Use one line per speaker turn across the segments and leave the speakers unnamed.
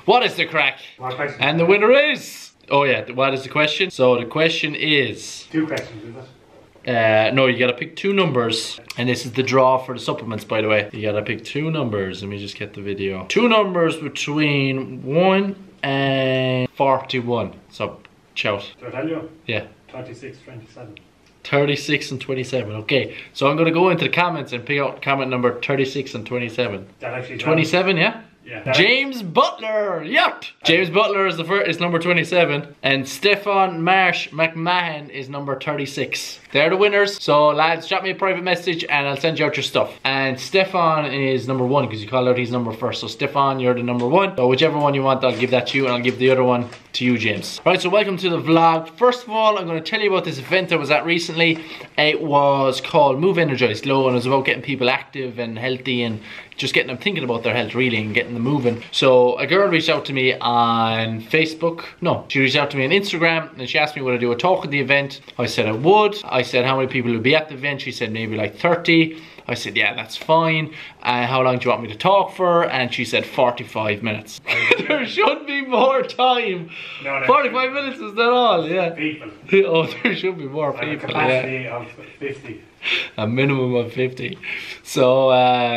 What is the crack? And the winner is... Oh yeah, what is the question? So the question is...
2 questions, is it?
No, you gotta pick 2 numbers. And this is the draw for the supplements, by the way. You gotta pick 2 numbers. Let me just get the video. 2 numbers between 1 and 41. So, shout.
Do I tell you?
Yeah.
36, 27.
36 and 27. Okay, so I'm gonna go into the comments and pick out comment number 36 and 27.
That actually
27, yeah?
Yeah.
James Butler, yuck! James Butler is is number 27, and Stefan Marsh McMahon is number 36. They're the winners. So lads, drop me a private message and I'll send you out your stuff. And Stefan is number 1 because you called out his number first. So Stefan, you're the number 1. So whichever one you want, I'll give that to you, and I'll give the other one to you, James. Right, so welcome to the vlog. First of all, I'm going to tell you about this event I was at recently. It was called Move Energized Low, and it was about getting people active and healthy and just getting them thinking about their health really and getting them moving. So a girl reached out to me on Facebook. No, she reached out to me on Instagram and she asked me would I do a talk at the event. I said I would. I said how many people would be at the event. She said maybe like 30. I said yeah, that's fine. How long do you want me to talk for? And she said 45 minutes. There should be more time.
No,
45 minutes is that all? Yeah.
People.
Oh, there should be more people.
A capacity of 50.
A minimum of 50. So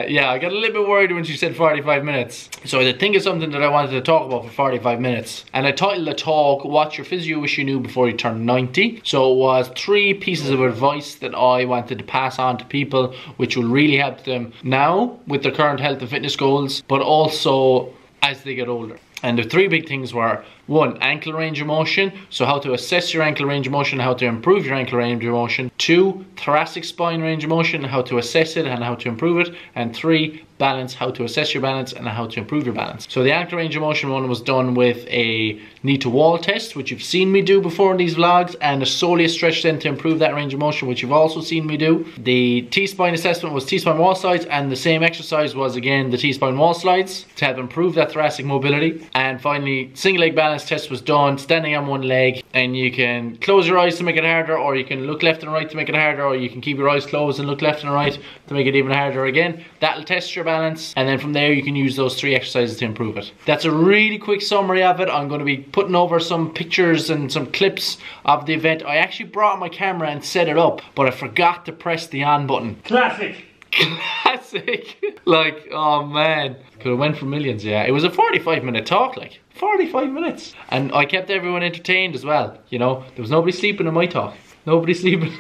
yeah, I got a little bit worried when she said 45 minutes. So I had to think of something that I wanted to talk about for 45 minutes. And I titled the talk, What Your Physio Wish You Knew Before You Turned 90. So it was 3 pieces of advice that I wanted to pass on to people, which will really help them now with their current health and fitness goals, but also as they get older. And the 3 big things were 1, ankle range of motion, so how to assess your ankle range of motion, how to improve your ankle range of motion. 2, thoracic spine range of motion, how to assess it and how to improve it. And 3, balance, how to assess your balance and how to improve your balance. So the ankle range of motion one was done with a knee to wall test, which you've seen me do before in these vlogs, and a soleus stretch then to improve that range of motion, which you've also seen me do. The T-spine assessment was T-spine wall slides, and the same exercise was again the T-spine wall slides to help improve that thoracic mobility. And finally, single leg balance test was done, standing on one leg, and you can close your eyes to make it harder, or you can look left and right to make it harder, or you can keep your eyes closed and look left and right to make it even harder again. That'll test your balance, and then from there you can use those 3 exercises to improve it. That's a really quick summary of it. I'm going to be putting over some pictures and some clips of the event. I actually brought my camera and set it up, but I forgot to press the on button.
Classic.
Classic. Like, oh man, could have went for millions. Yeah, it was a 45-minute talk, like 45 minutes, and I kept everyone entertained as well. You know, there was nobody sleeping in my talk. Nobody sleeping.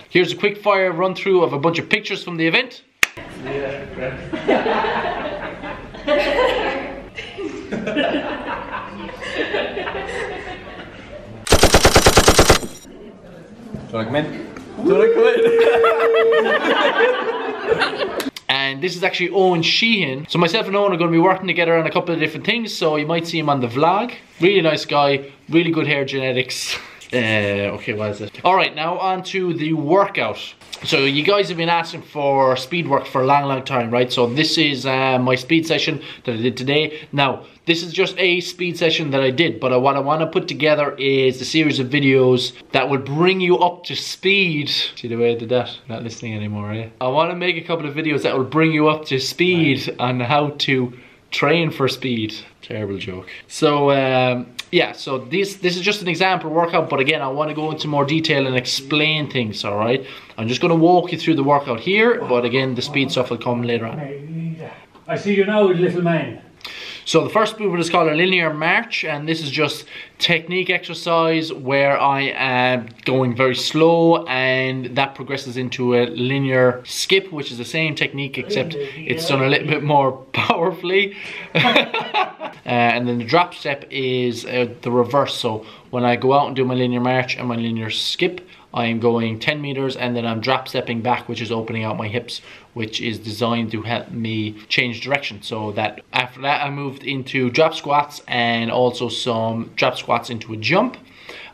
Here's a quick fire run through of a bunch of pictures from the event. And this is actually Owen Sheehan. So myself and Owen are going to be working together on a couple of different things, so you might see him on the vlog. Really nice guy, really good hair genetics. Okay, what is it? Alright, now on to the workout. So you guys have been asking for speed work for a long time, right? So this is my speed session that I did today. Now, this is just a speed session that I did, but what I want to put together is a series of videos that will bring you up to speed. See the way I did that? Not listening anymore, eh? I want to make a couple of videos that will bring you up to speed on how to train for speed. Terrible joke. So, yeah, so this is just an example workout, but again, I want to go into more detail and explain things, alright? I'm just going to walk you through the workout here, but again, the speed stuff will come later on.
I see you now with little man.
So the first movement is called a linear march, and this is just technique exercise where I am going very slow, and that progresses into a linear skip, which is the same technique except it's done a little bit more powerfully. And then the drop step is the reverse. So when I go out and do my linear march and my linear skip, I'm going 10 meters and then I'm drop stepping back, which is opening out my hips, which is designed to help me change direction. So that after that I moved into drop squats and also some drop squats into a jump.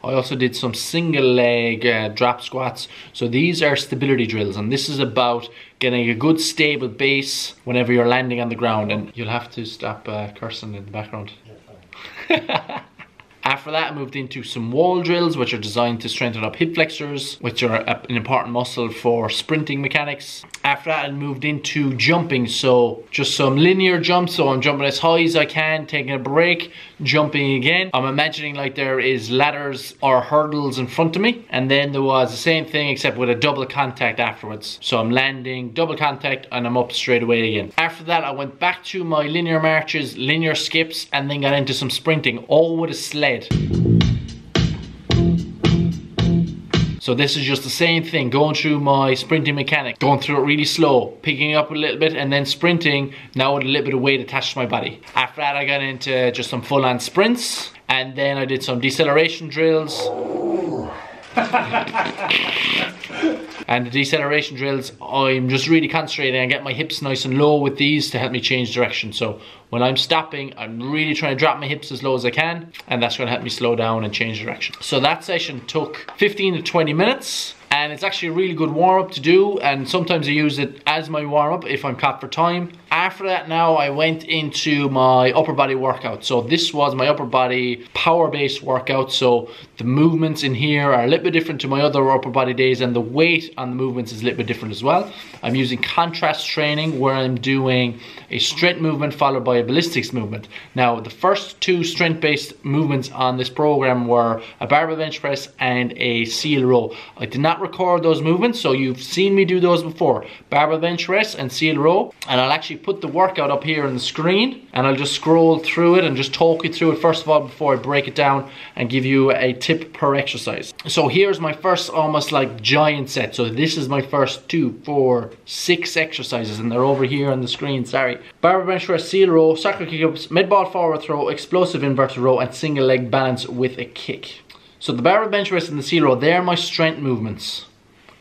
I also did some single leg drop squats. So these are stability drills, and this is about getting a good stable base whenever you're landing on the ground. And you'll have to stop cursing in the background. After that, I moved into some wall drills, which are designed to strengthen up hip flexors, which are an important muscle for sprinting mechanics. After that, I moved into jumping, so just some linear jumps. So I'm jumping as high as I can, taking a break, jumping again. I'm imagining like there is ladders or hurdles in front of me, and then there was the same thing except with a double contact afterwards. So I'm landing, double contact, and I'm up straight away again. After that, I went back to my linear marches, linear skips, and then got into some sprinting, all with a sled. So this is just the same thing, going through my sprinting mechanic, going through it really slow, picking up a little bit, and then sprinting, now with a little bit of weight attached to my body. After that, I got into just some full-on sprints, and then I did some deceleration drills. And the deceleration drills, I'm just really concentrating and get my hips nice and low with these to help me change direction. So when I'm stopping, I'm really trying to drop my hips as low as I can, and that's going to help me slow down and change direction. So that session took 15 to 20 minutes. And it's actually a really good warm-up to do, and sometimes I use it as my warm-up if I'm caught for time. After that now, I went into my upper body workout. So this was my upper body power-based workout. So the movements in here are a little bit different to my other upper body days, and the weight on the movements is a little bit different as well. I'm using contrast training where I'm doing a strength movement followed by a ballistics movement. Now, the first two strength-based movements on this program were a barbell bench press and a seal row. I did not record those movements, so you've seen me do those before, barbell bench press and seal row, and I'll actually put the workout up here on the screen, and I'll just scroll through it and just talk you through it first of all before I break it down and give you a tip per exercise. So here's my first almost like giant set. So this is my first 2, 4, 6 exercises, and they're over here on the screen, sorry. Barbell bench press, seal row, soccer kick-ups, mid-ball forward throw, explosive inverted row, and single leg balance with a kick. So the barbell bench press and the seal row, they're my strength movements.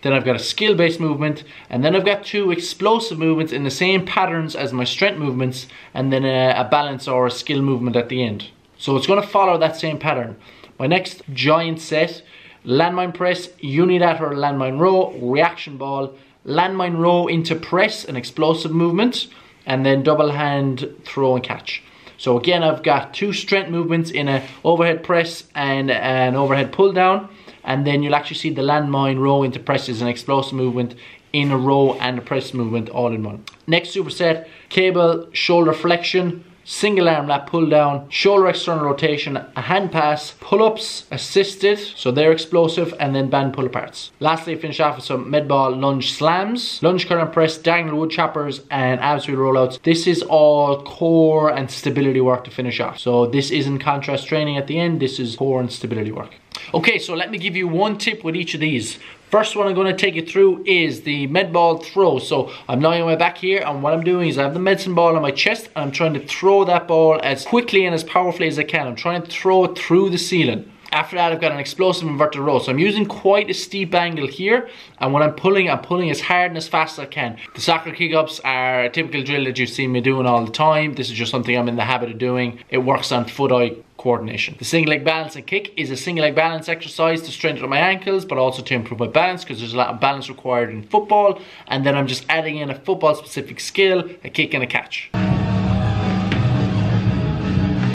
Then I've got a skill-based movement, and then I've got 2 explosive movements in the same patterns as my strength movements, and then a balance or a skill movement at the end. So it's going to follow that same pattern. My next giant set, landmine press, unilateral landmine row, reaction ball, landmine row into press, an explosive movement, and then double hand throw and catch. So again, I've got 2 strength movements in an overhead press and an overhead pull down, and then you'll actually see the landmine row into presses, an explosive movement in a row and a press movement all in one. Next superset, cable shoulder flexion, single arm lat pull down, shoulder external rotation, a hand pass, pull-ups assisted, so they're explosive, and then band pull aparts. Lastly, finish off with some med ball lunge slams, lunge curl and press, diagonal wood choppers, and abs wheel rollouts. This is all core and stability work to finish off. So this isn't contrast training at the end, this is core and stability work. Okay, so let me give you one tip with each of these. First one I'm going to take you through is the med ball throw. So I'm lying on my back here, and what I'm doing is I have the medicine ball on my chest, and I'm trying to throw that ball as quickly and as powerfully as I can. I'm trying to throw it through the ceiling. After that, I've got an explosive inverted row. So I'm using quite a steep angle here, and when I'm pulling as hard and as fast as I can. The soccer kick-ups are a typical drill that you've seen me doing all the time. This is just something I'm in the habit of doing. It works on foot-eye coordination. The single leg balance and kick is a single leg balance exercise to strengthen my ankles, but also to improve my balance, because there's a lot of balance required in football. And then I'm just adding in a football specific skill, a kick and a catch.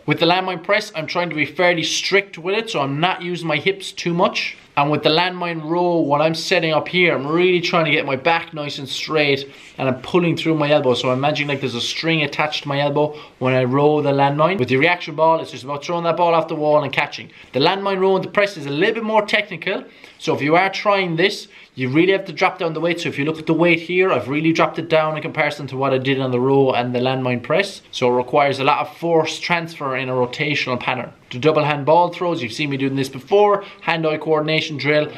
With the landmine press, I'm trying to be fairly strict with it, so I'm not using my hips too much. And with the landmine row, what I'm setting up here, I'm really trying to get my back nice and straight, and I'm pulling through my elbow. So imagine like there's a string attached to my elbow when I row the landmine. With the reaction ball, it's just about throwing that ball off the wall and catching. The landmine row and the press is a little bit more technical. So if you are trying this, you really have to drop down the weight. So if you look at the weight here, I've really dropped it down in comparison to what I did on the row and the landmine press. So it requires a lot of force transfer in a rotational pattern. The double hand ball throws, you've seen me doing this before, hand-eye coordination drill.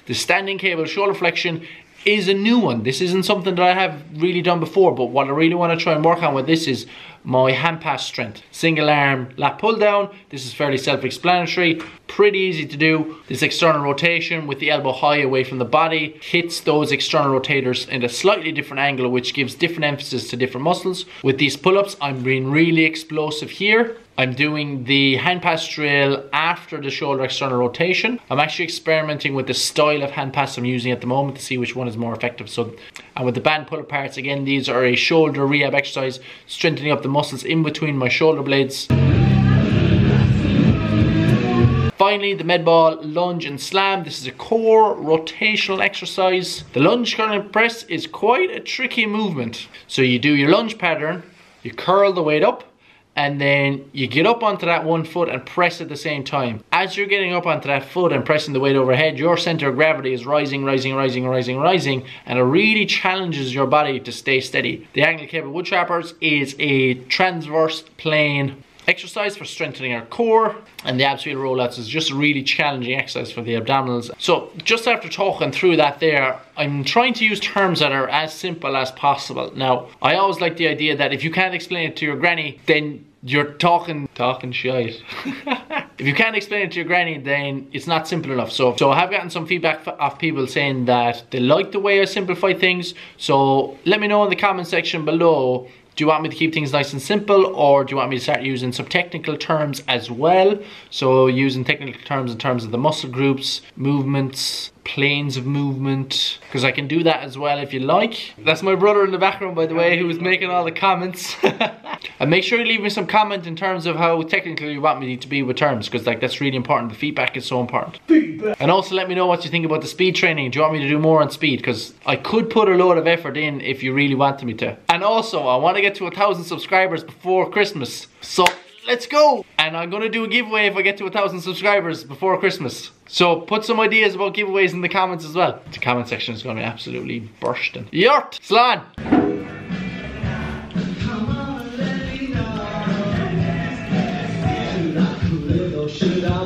The standing cable shoulder flexion is a new one. This isn't something that I have really done before, but what I really want to try and work on with this is my hand pass strength. Single arm lat pull down. This is fairly self-explanatory, pretty easy to do. This external rotation with the elbow high away from the body hits those external rotators in a slightly different angle, which gives different emphasis to different muscles. With these pull-ups, I'm being really explosive here. I'm doing the hand pass drill after the shoulder external rotation. I'm actually experimenting with the style of hand pass I'm using at the moment to see which one is more effective. And with the band pull aparts, again, these are a shoulder rehab exercise, strengthening up the muscles in between my shoulder blades. Finally, the med ball lunge and slam. This is a core rotational exercise. The lunge curl and press is quite a tricky movement. So you do your lunge pattern, you curl the weight up, and then you get up onto that one foot and press at the same time. As you're getting up onto that foot and pressing the weight overhead, your center of gravity is rising, rising, rising, rising, rising, and it really challenges your body to stay steady. The angle cable wood trappers is a transverse plane exercise for strengthening our core, and the abs wheel rollouts is just a really challenging exercise for the abdominals. So just after talking through that there, I'm trying to use terms that are as simple as possible. Now, I always like the idea that if you can't explain it to your granny, then you're talking shite. If you can't explain it to your granny, then it's not simple enough. So I have gotten some feedback of people saying that they like the way I simplify things. So let me know in the comment section below, do you want me to keep things nice and simple, or do you want me to start using some technical terms as well? So using technical terms in terms of the muscle groups, movements, planes of movement, because I can do that as well if you like. That's my brother in the background, by the way, who was making all the comments. And make sure you leave me some comment in terms of how technical you want me to be with terms, because like that's really important. The feedback is so important. And also let me know what you think about the speed training. Do you want me to do more on speed? Because I could put a load of effort in if you really wanted me to. And also I want to get to 1,000 subscribers before Christmas. So let's go. And I'm going to do a giveaway if I get to 1,000 subscribers before Christmas. So put some ideas about giveaways in the comments as well. The comment section is going to be absolutely bursting. Yurt! Slán!
Should I